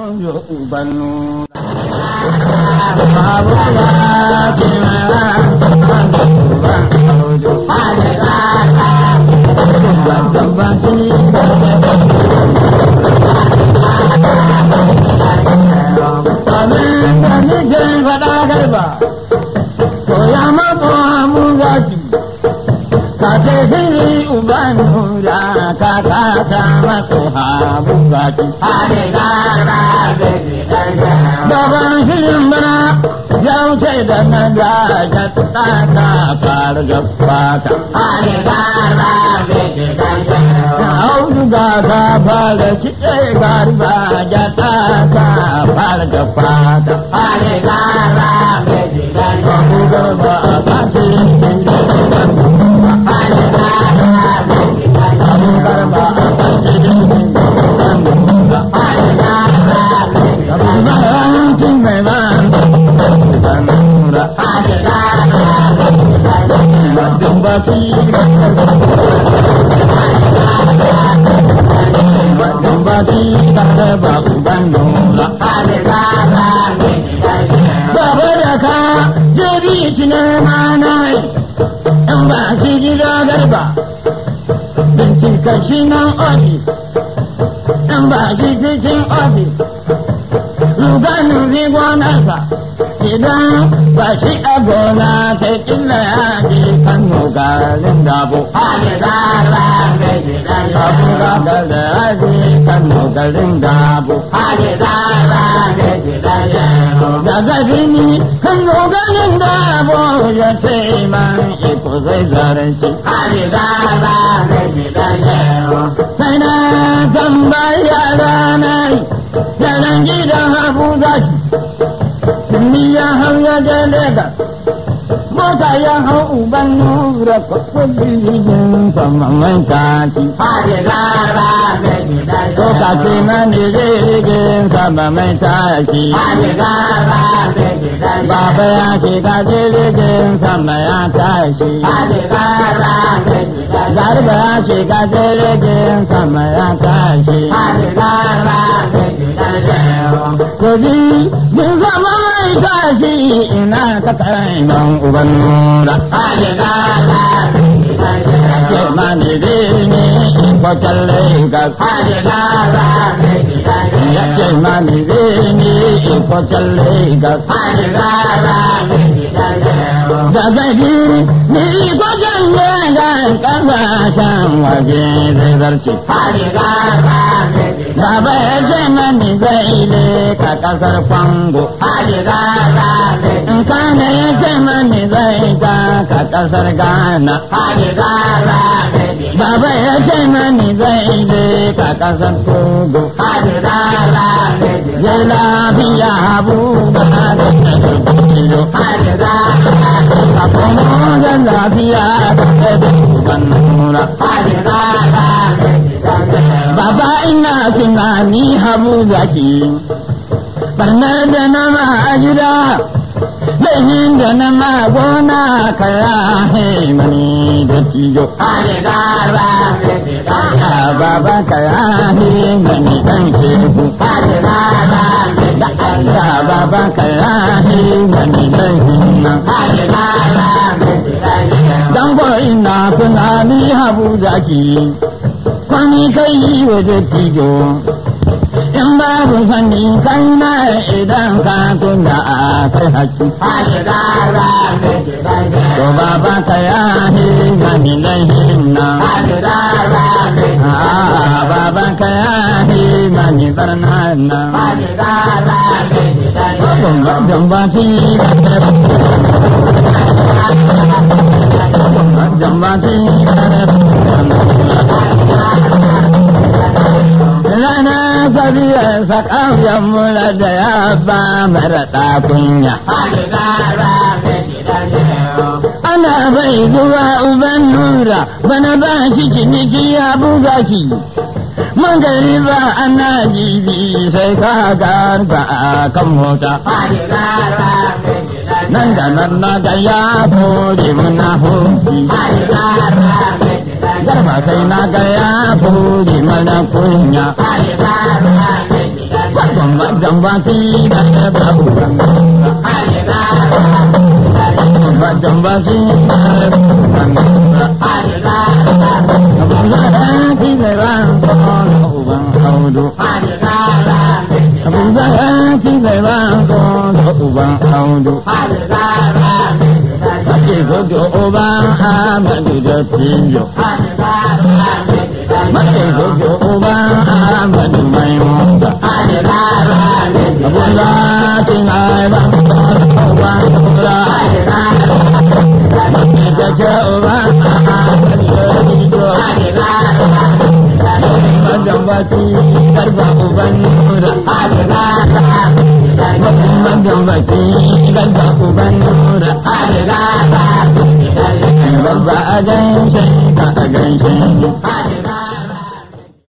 Banu Baban shirin bana ya wuce da na gaja ta fara da fata. Auduga ta fara kiɗe garba ya ta fara da fata. Babu garba a kashin Kashi nan ofis, ɗan ba shi cikin ofis, ruganin rigonarsa, idan ba shi a gona ta ƙilla ya je Kano garin dabo. Abu gagar da ya je Kano garin dabo. Daga birni Kano garin dabo ya ce man iko zai zaranci. Sai na tambaya ranar yaran gidan Habu Zaki, tuni ya hau ya je Legas, mota ya hau uban nura kwakwalin sama mai kashi. Ko kace na ne jirgin sama mai tashi. Baba ya shiga jirgin sama ya tashi. Garba ya shiga jirgin sama ya tashi. Kuji jin sama mai tashi ina ta kai nan uban nura. Ke mani rini kwacan Legas. Ya ce mani rini kwacan Legas. Daga jiri ni kwacan Legas ƙasashen waje zai zarce. Baba ya ce mani zai leka ƙasar Kwango. Kana ya ce mani zai ta ka ƙasar Ghana. Baba ya ce mani zai leka ƙasar Togo. Ya lafiya Habu ba da ƙarfiyo. A kuma da lafiya da ƙarfiyo nura. Baba ina tunani Habu Zaki, barnar da na ma a gida, laifin da na ma gona ka yahe mani da tijo. Baba ka yahe mani ɗan shehu. Baba ka yahe mani laifin nan. Dango ina tunani Habu Zaki, kwani kai waje tijo. In babu sani kai na idan ka tuna a kai haƙƙi. To baba ka yahe mani laifin nan. Baba ka yahe mani barnan nan. Jambati Rana sabiyar saƙauyen mula da ya ba mara ɗakunya. Ana bai zuwa uban nura bana ba shi ciniki ya buga ki. Magari ba ana jibi sai ka garba a kan mota. Nan da nan na ga ya kore muna hoki. Garba sai na ga ya kore mana kunya. Madan ba shi da ba uban madan ba shi da uban abun da ki da ran ko uban audu abun da ki da ran ko uban audu ake gojo uban amadu da tinjo mace gojo uban amadu mai mota abun da tina ba uban kura mace gaje uban amadu da tinjo madan ba shi garba uban nura madan ba shi garba uban nura babba a ganshe ka a ganshe